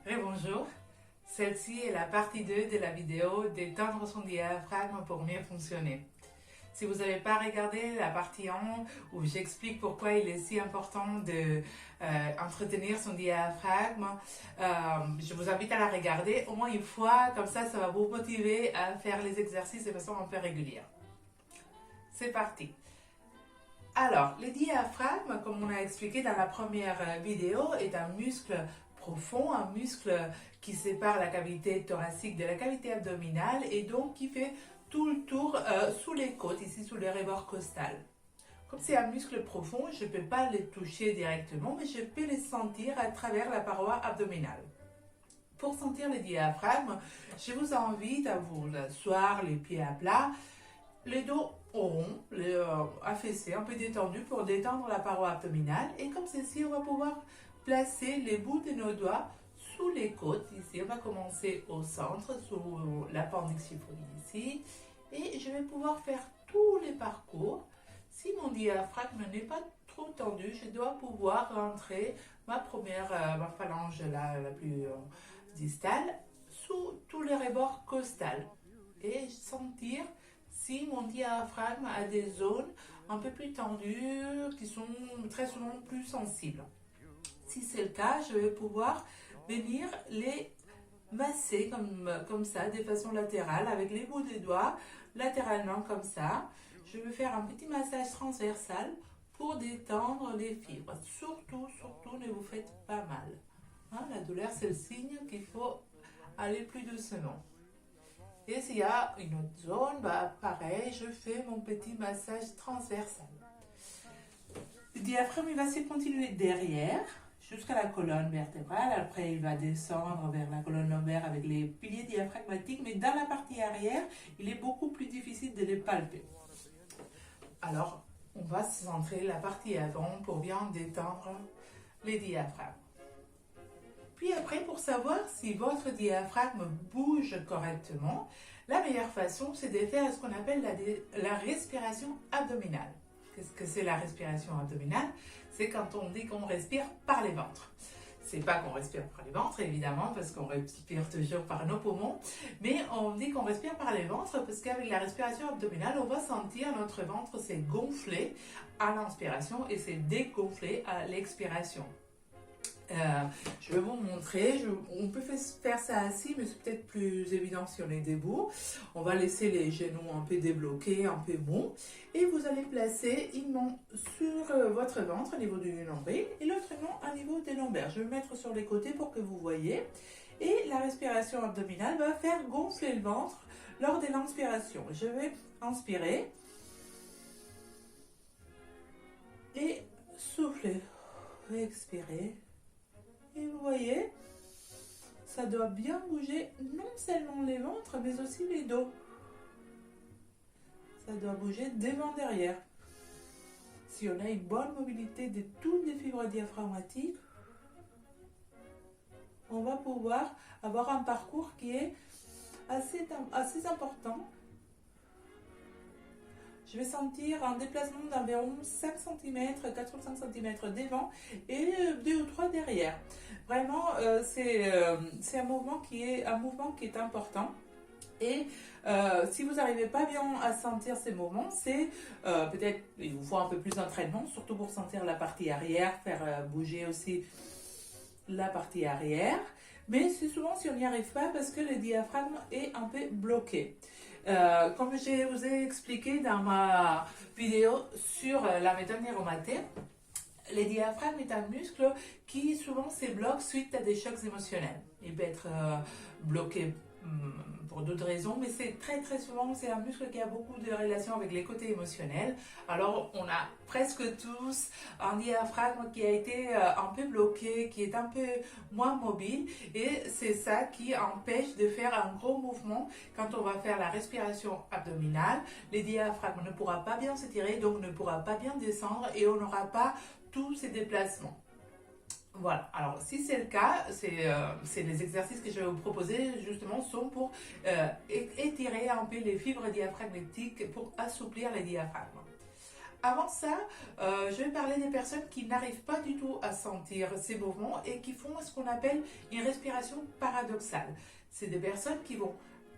Bonjour, celle-ci est la partie 2 de la vidéo d'étendre son diaphragme pour mieux fonctionner. Si vous n'avez pas regardé la partie 1 où j'explique pourquoi il est si important de entretenir son diaphragme, je vous invite à la regarder au moins une fois, comme ça va vous motiver à faire les exercices de façon un peu régulière. C'est parti. Alors, le diaphragme, comme on a expliqué dans la première vidéo, est un muscle profond, un muscle qui sépare la cavité thoracique de la cavité abdominale et donc qui fait tout le tour sous les côtes, ici sous le rebord costal. Comme c'est un muscle profond, je ne peux pas le toucher directement, mais je peux le sentir à travers la paroi abdominale. Pour sentir le diaphragme, je vous invite à vous asseoir les pieds à plat, le dos rond, affaissé, un peu détendu pour détendre la paroi abdominale. Et comme ceci, on va pouvoir placer les bouts de nos doigts sous les côtes. Ici, on va commencer au centre, sous l'appendice symphonie ici. Et je vais pouvoir faire tous les parcours. Si mon diaphragme n'est pas trop tendu, je dois pouvoir rentrer ma phalange la plus distale sous tous les rebords costales et sentir si mon diaphragme a des zones un peu plus tendues qui sont très souvent plus sensibles. Si c'est le cas, je vais pouvoir venir les masser comme ça, de façon latérale, avec les bouts des doigts, latéralement comme ça. Je vais faire un petit massage transversal pour détendre les fibres. Surtout, ne vous faites pas mal. Hein, la douleur, c'est le signe qu'il faut aller plus doucement. Et s'il y a une autre zone, pareil, je fais mon petit massage transversal. Le diaphragme, il va se continuer derrière, jusqu'à la colonne vertébrale. Après, il va descendre vers la colonne lombaire avec les piliers diaphragmatiques. Mais dans la partie arrière, il est beaucoup plus difficile de les palper. Alors, on va centrer la partie avant pour bien détendre les diaphragmes. Puis après, pour savoir si votre diaphragme bouge correctement, la meilleure façon, c'est de faire ce qu'on appelle la respiration abdominale. Qu'est-ce que c'est la respiration abdominale? C'est quand on dit qu'on respire par les ventres. C'est pas qu'on respire par les ventres, évidemment, parce qu'on respire toujours par nos poumons, mais on dit qu'on respire par les ventres parce qu'avec la respiration abdominale, on va sentir notre ventre s'est gonflé à l'inspiration et s'est dégonflé à l'expiration. Je vais vous montrer, on peut faire ça assis, mais c'est peut-être plus évident si on est debout. On va laisser les genoux un peu débloqués, un peu mous, et vous allez placer une main sur votre ventre au niveau du nombril et l'autre main au niveau des lombaires. Je vais mettre sur les côtés pour que vous voyez. Et la respiration abdominale va faire gonfler le ventre lors de l'inspiration. Je vais inspirer et souffler, expirer. Et vous voyez, ça doit bien bouger non seulement les ventres, mais aussi les dos. Ça doit bouger devant, derrière. Si on a une bonne mobilité de toutes les fibres diaphragmatiques, on va pouvoir avoir un parcours qui est assez important. Je vais sentir un déplacement d'environ 5 cm, 4 ou 5 cm devant et 2 ou 3 derrière. Vraiment, c'est un mouvement qui est important. Et si vous n'arrivez pas bien à sentir ces mouvements, c'est peut-être il vous faut un peu plus d'entraînement, surtout pour sentir la partie arrière, faire bouger aussi la partie arrière. Mais c'est souvent si on n'y arrive pas parce que le diaphragme est un peu bloqué. Comme je vous ai expliqué dans ma vidéo sur la méthode Neuromaté, le diaphragme est un muscle qui souvent se bloque suite à des chocs émotionnels. Il peut être bloqué pour d'autres raisons, mais c'est très souvent, c'est un muscle qui a beaucoup de relations avec les côtés émotionnels. Alors, on a presque tous un diaphragme qui a été un peu bloqué, qui est un peu moins mobile, et c'est ça qui empêche de faire un gros mouvement. Quand on va faire la respiration abdominale, le diaphragme ne pourra pas bien s'étirer, donc ne pourra pas bien descendre, et on n'aura pas tous ces déplacements. Voilà, alors si c'est le cas, c'est les exercices que je vais vous proposer justement sont pour étirer un peu les fibres diaphragmatiques pour assouplir les diaphragmes. Avant ça, je vais parler des personnes qui n'arrivent pas du tout à sentir ces mouvements et qui font ce qu'on appelle une respiration paradoxale. C'est des personnes qui vont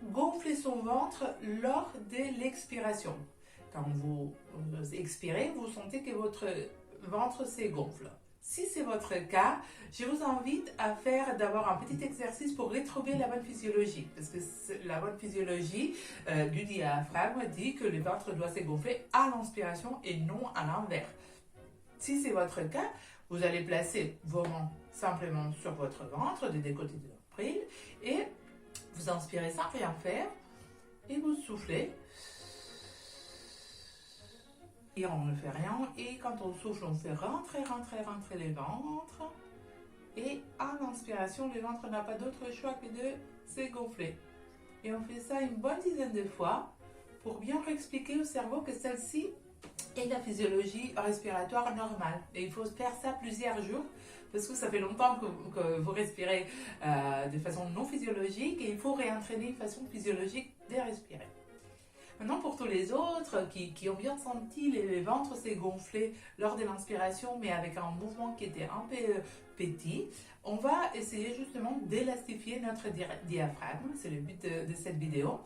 gonfler son ventre lors de l'expiration. Quand vous expirez, vous sentez que votre ventre se gonfle. Si c'est votre cas, je vous invite à d'avoir un petit exercice pour retrouver la bonne physiologie. Parce que la bonne physiologie du diaphragme dit que le ventre doit se gonfler à l'inspiration et non à l'inverse. Si c'est votre cas, vous allez placer vos mains simplement sur votre ventre, des deux côtés de l'ombril, et vous inspirez sans rien faire, et vous soufflez. Et on ne fait rien. Et quand on souffle, on fait rentrer le ventre. Et à l'inspiration, le ventre n'a pas d'autre choix que de se gonfler. Et on fait ça une bonne dizaine de fois pour bien expliquer au cerveau que celle-ci est la physiologie respiratoire normale. Et il faut faire ça plusieurs jours parce que ça fait longtemps que vous respirez de façon non physiologique et il faut réentraîner une façon physiologique de respirer. Maintenant, pour tous les autres qui ont bien senti les ventres s'est gonflé lors de l'inspiration, mais avec un mouvement qui était un peu petit, on va essayer justement d'élastifier notre diaphragme. C'est le but de cette vidéo.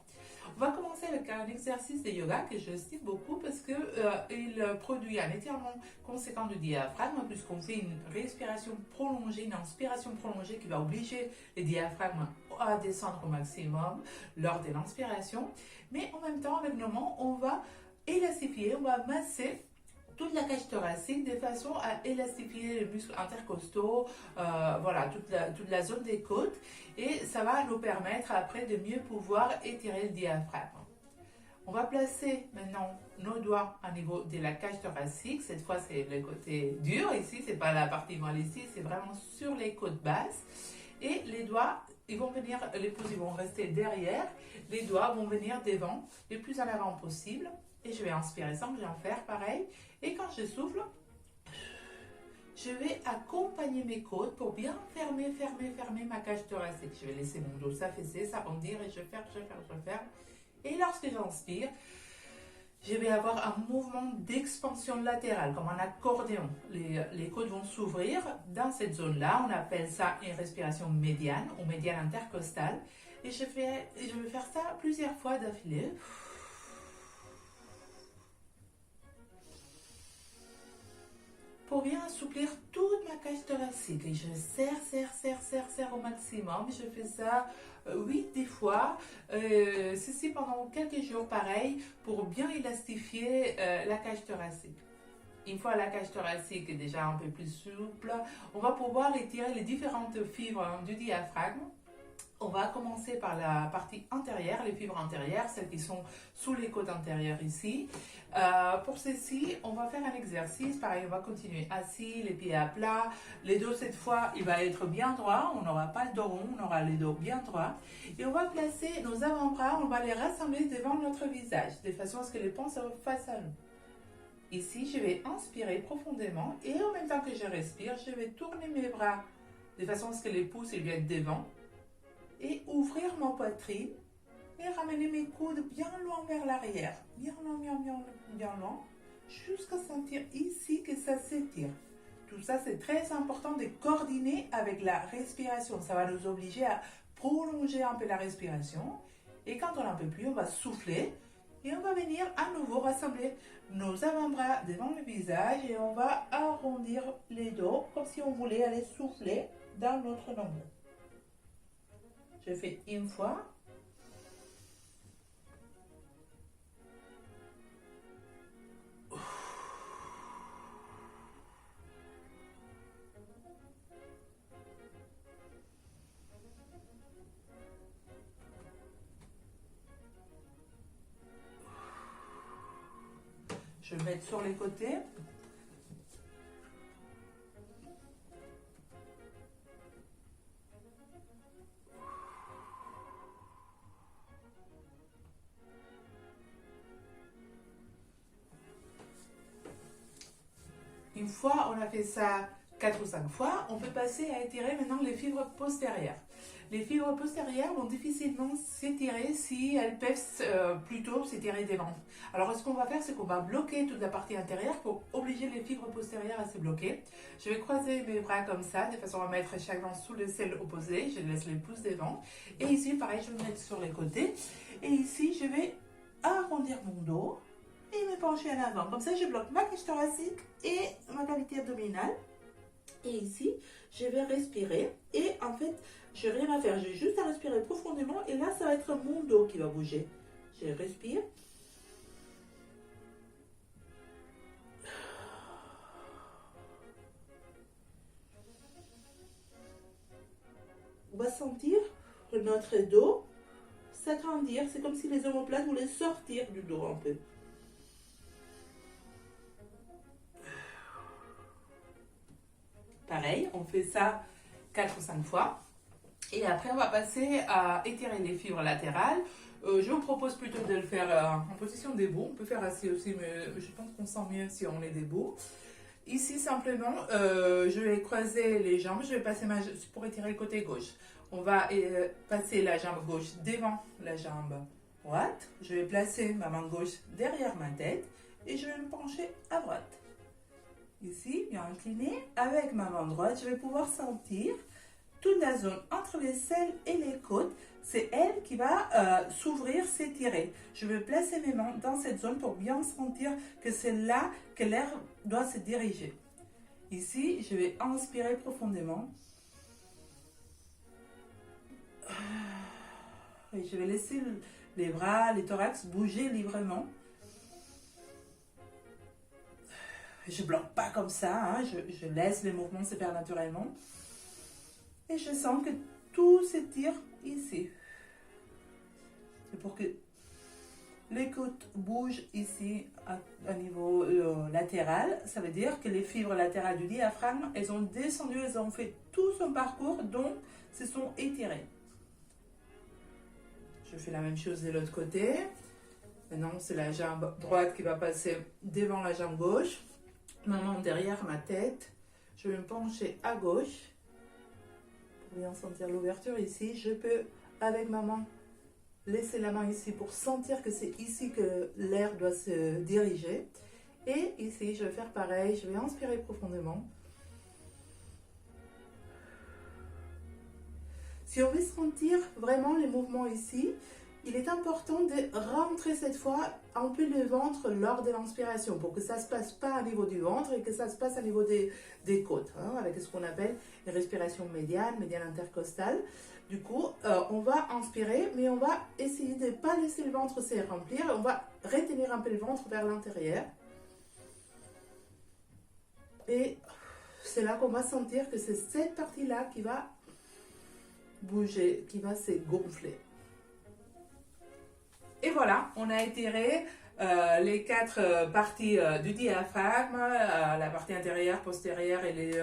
On va commencer avec un exercice de yoga que je cite beaucoup parce qu'il produit un étirement conséquent du diaphragme puisqu'on fait une respiration prolongée, une inspiration prolongée qui va obliger le diaphragme à descendre au maximum lors de l'inspiration. Mais en même temps, avec nos mains, on va élastifier, on va masser toute la cage thoracique de façon à élastifier les muscles intercostaux, voilà, toute la zone des côtes. Et ça va nous permettre après de mieux pouvoir étirer le diaphragme. On va placer maintenant nos doigts au niveau de la cage thoracique. Cette fois, c'est le côté dur ici, c'est pas la partie moelle ici, c'est vraiment sur les côtes basses. Et les doigts, ils vont venir, les pouces ils vont rester derrière, les doigts vont venir devant, le plus en avant possible. Et je vais inspirer sans rien faire, pareil. Et quand je souffle, je vais accompagner mes côtes pour bien fermer ma cage thoracique. Je vais laisser mon dos s'affaisser, s'arrondir et je ferme. Et lorsque j'inspire, je vais avoir un mouvement d'expansion latérale, comme un accordéon. Les côtes vont s'ouvrir dans cette zone-là. On appelle ça une respiration médiane ou médiane intercostale. Et je vais faire ça plusieurs fois d'affilée. Pour bien assouplir toute ma cage thoracique. Et je serre au maximum. Je fais ça 8-10 fois. Ceci pendant quelques jours pareil pour bien élastifier la cage thoracique. Une fois la cage thoracique est déjà un peu plus souple, on va pouvoir étirer les différentes fibres du diaphragme. On va commencer par la partie antérieure, les fibres antérieures, celles qui sont sous les côtes antérieures ici. Pour ceci, on va faire un exercice. Pareil, on va continuer assis, les pieds à plat. Les dos, cette fois, il va être bien droit. On n'aura pas le dos rond, on aura les dos bien droits. Et on va placer nos avant-bras, on va les rassembler devant notre visage, de façon à ce que les poings soient face à nous. Ici, je vais inspirer profondément et en même temps que je respire, je vais tourner mes bras de façon à ce que les pouces ils viennent devant. Et ouvrir mon poitrine et ramener mes coudes bien loin vers l'arrière. Bien loin. Jusqu'à sentir ici que ça s'étire. Tout ça, c'est très important de coordonner avec la respiration. Ça va nous obliger à prolonger un peu la respiration. Et quand on n'en peut plus, on va souffler. Et on va venir à nouveau rassembler nos avant-bras devant le visage. Et on va arrondir les dos comme si on voulait aller souffler dans notre nombril. Je fais une fois. Je vais mettre sur les côtés. Une fois, on a fait ça 4 ou 5 fois, on peut passer à étirer maintenant les fibres postérieures. les fibres postérieures vont difficilement s'étirer si elles peuvent plutôt s'étirer devant. Alors ce qu'on va faire, c'est qu'on va bloquer toute la partie intérieure pour obliger les fibres postérieures à se bloquer. Je vais croiser mes bras comme ça, de façon à mettre chaque dent sous le selle opposé. Je laisse les pouces devant. Et ici, pareil, je vais me mettre sur les côtés. Et ici, je vais arrondir mon dos et me pencher en avant. Comme ça, je bloque ma cage thoracique et ma cavité abdominale. Et ici, je vais respirer. Et en fait, je n'ai rien à faire. J'ai juste à respirer profondément. Et là, ça va être mon dos qui va bouger. Je respire. On va sentir notre dos s'agrandir. C'est comme si les omoplates voulaient sortir du dos un peu. Pareil, on fait ça 4 ou 5 fois. Et après, on va passer à étirer les fibres latérales. Je vous propose plutôt de le faire en position debout. On peut faire assis aussi, mais je pense qu'on sent mieux si on est debout. Ici, simplement, je vais croiser les jambes. Je vais passer pour étirer le côté gauche. On va passer la jambe gauche devant la jambe droite. Je vais placer ma main gauche derrière ma tête et je vais me pencher à droite. Ici, bien incliné, avec ma main droite, je vais pouvoir sentir toute la zone entre les selles et les côtes. C'est elle qui va s'ouvrir, s'étirer. Je vais placer mes mains dans cette zone pour bien sentir que c'est là que l'air doit se diriger. Ici, je vais inspirer profondément. Et je vais laisser les bras, les thorax bouger librement. Je ne bloque pas comme ça, hein. Je laisse les mouvements se faire naturellement. Et je sens que tout s'étire ici. C'est pour que les côtes bougent ici à niveau latéral. Ça veut dire que les fibres latérales du diaphragme, elles ont descendu, elles ont fait tout son parcours, donc se sont étirées. Je fais la même chose de l'autre côté. Maintenant, c'est la jambe droite qui va passer devant la jambe gauche. Ma main derrière ma tête. Je vais me pencher à gauche. Pour bien sentir l'ouverture ici. Je peux, avec ma main, laisser la main ici pour sentir que c'est ici que l'air doit se diriger. Et ici, je vais faire pareil. Je vais inspirer profondément. Si on veut sentir vraiment les mouvements ici, il est important de rentrer cette fois un peu le ventre lors de l'inspiration pour que ça ne se passe pas au niveau du ventre et que ça se passe au niveau des côtes, hein, avec ce qu'on appelle les respirations médiane intercostale. Du coup, on va inspirer, mais on va essayer de ne pas laisser le ventre se remplir. On va retenir un peu le ventre vers l'intérieur. Et c'est là qu'on va sentir que c'est cette partie-là qui va bouger, qui va se gonfler. Et voilà, on a étiré les 4 parties du diaphragme, la partie intérieure, postérieure et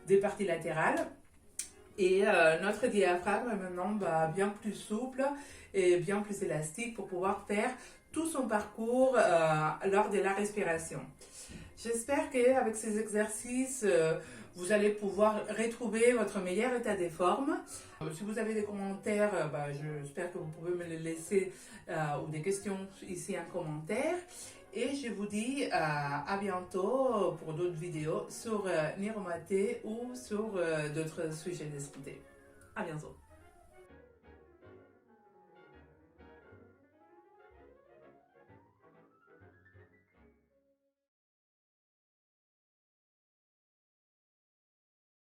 des parties latérales. Et notre diaphragme est maintenant bien plus souple et bien plus élastique pour pouvoir faire tout son parcours lors de la respiration. J'espère qu'avec ces exercices, vous allez pouvoir retrouver votre meilleur état des formes. Si vous avez des commentaires, j'espère que vous pouvez me les laisser ou des questions ici en commentaire. Et je vous dis à bientôt pour d'autres vidéos sur Niromaté ou sur d'autres sujets de santé. À bientôt.